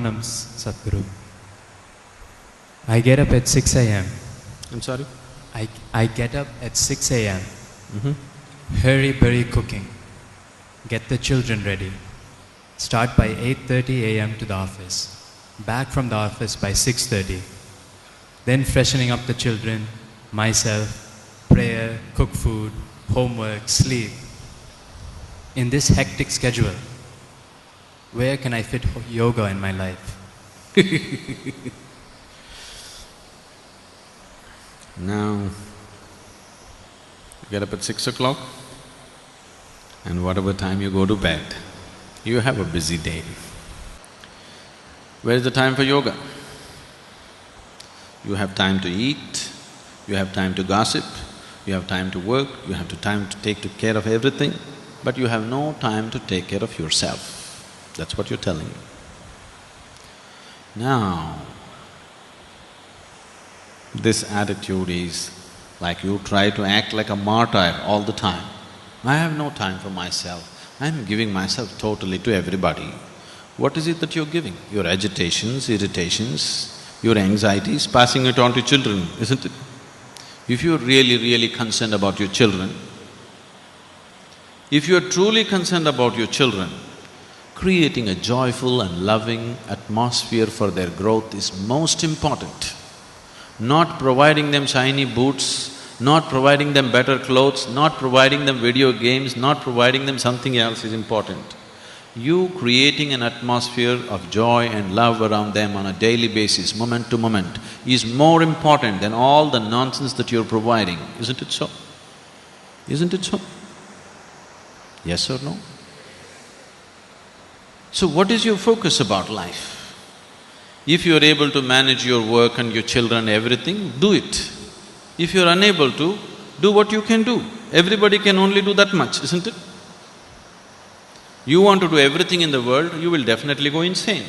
Sadhguru. I get up at 6 a.m. I'm sorry? I get up at 6 a.m. Hurry cooking. Get the children ready. Start by 8:30 a.m. to the office. Back from the office by 6:30. Then freshening up the children, myself, prayer, cook food, homework, sleep. In this hectic schedule, where can I fit yoga in my life? Now, you get up at 6 o'clock and whatever time you go to bed, you have a busy day. Where is the time for yoga? You have time to eat, you have time to gossip, you have time to work, you have time to take care of everything, but you have no time to take care of yourself. That's what you're telling me. Now, this attitude is like you try to act like a martyr all the time. I have no time for myself, I'm giving myself totally to everybody. What is it that you're giving? Your agitations, irritations, your anxieties, passing it on to children, isn't it? If you're really concerned about your children, if you're truly concerned about your children, creating a joyful and loving atmosphere for their growth is most important. Not providing them shiny boots, not providing them better clothes, not providing them video games, not providing them something else is important. You creating an atmosphere of joy and love around them on a daily basis, moment to moment, is more important than all the nonsense that you're providing, isn't it so? Isn't it so? Yes or no? So what is your focus about life? If you're able to manage your work and your children, everything, do it. If you're unable to, do what you can do. Everybody can only do that much, isn't it? You want to do everything in the world, you will definitely go insane.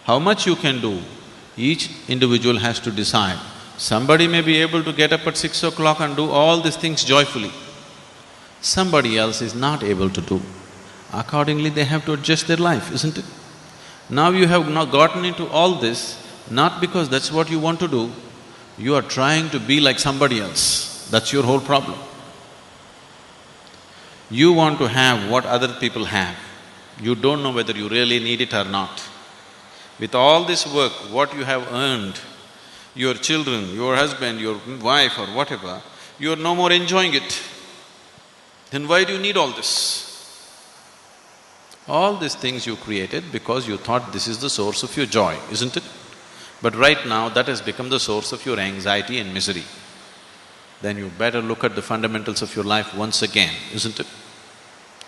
How much you can do, each individual has to decide. Somebody may be able to get up at 6 o'clock and do all these things joyfully. Somebody else is not able to do. Accordingly, they have to adjust their life, isn't it? Now you have not gotten into all this, not because that's what you want to do, you are trying to be like somebody else. That's your whole problem. You want to have what other people have. You don't know whether you really need it or not. With all this work, what you have earned, your children, your husband, your wife or whatever, you are no more enjoying it. Then why do you need all this? All these things you created because you thought this is the source of your joy, isn't it? But right now, that has become the source of your anxiety and misery. Then you better look at the fundamentals of your life once again, isn't it?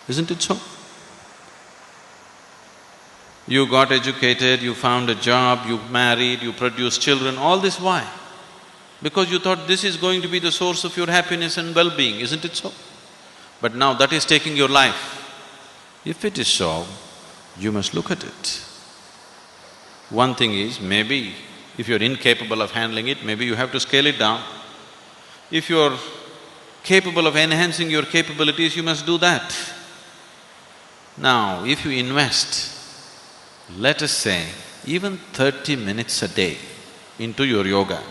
Isn't it so? You got educated, you found a job, you married, you produced children, all this why? Because you thought this is going to be the source of your happiness and well-being, isn't it so? But now that is taking your life. If it is so, you must look at it. One thing is, maybe if you're incapable of handling it, maybe you have to scale it down. If you're capable of enhancing your capabilities, you must do that. Now, if you invest, let us say, even 30 minutes a day into your yoga,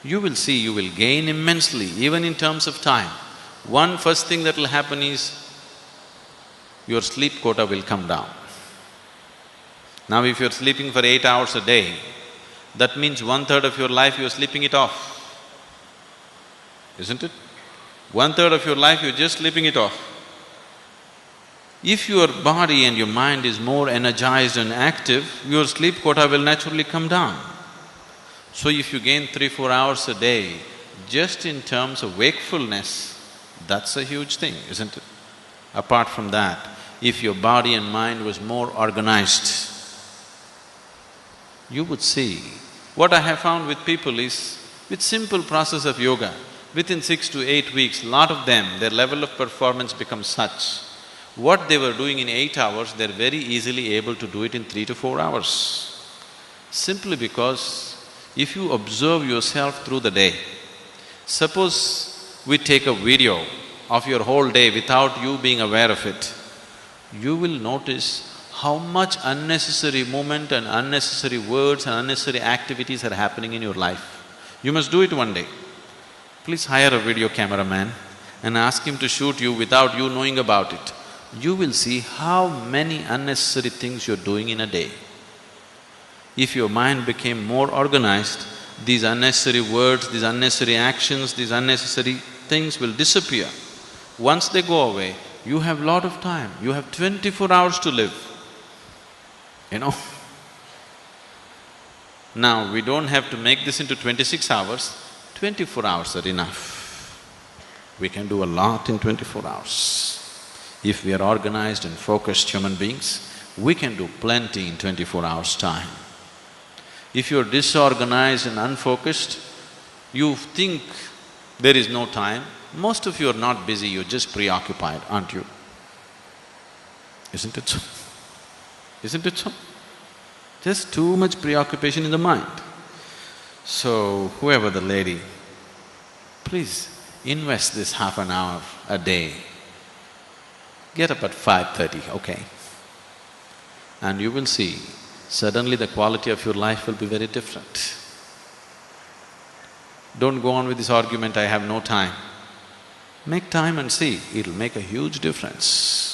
you will see you will gain immensely, even in terms of time. One first thing that will happen is, your sleep quota will come down. Now if you're sleeping for 8 hours a day, that means 1/3 of your life you're sleeping it off, isn't it? 1/3 of your life you're just sleeping it off. If your body and your mind is more energized and active, your sleep quota will naturally come down. So if you gain 3-4 hours a day, just in terms of wakefulness, that's a huge thing, isn't it? Apart from that, if your body and mind was more organized, you would see. What I have found with people is, with simple process of yoga, within 6 to 8 weeks, lot of them, their level of performance becomes such. What they were doing in 8 hours, they're very easily able to do it in 3 to 4 hours. Simply because if you observe yourself through the day, suppose we take a video of your whole day without you being aware of it, you will notice how much unnecessary movement and unnecessary words and unnecessary activities are happening in your life. You must do it one day. Please hire a video cameraman and ask him to shoot you without you knowing about it. You will see how many unnecessary things you're doing in a day. If your mind became more organized, these unnecessary words, these unnecessary actions, these unnecessary things will disappear. Once they go away, you have lot of time, you have 24 hours to live, you know. Now, we don't have to make this into 26 hours, 24 hours are enough. We can do a lot in 24 hours. If we are organized and focused human beings, we can do plenty in 24 hours' time. If you're disorganized and unfocused, you think there is no time. Most of you are not busy, you're just preoccupied, aren't you? Isn't it so? Isn't it so? Just too much preoccupation in the mind. So, whoever the lady, please invest this half an hour a day. Get up at 5:30, okay? And you will see, suddenly the quality of your life will be very different. Don't go on with this argument, I have no time. Make time and see, it'll make a huge difference.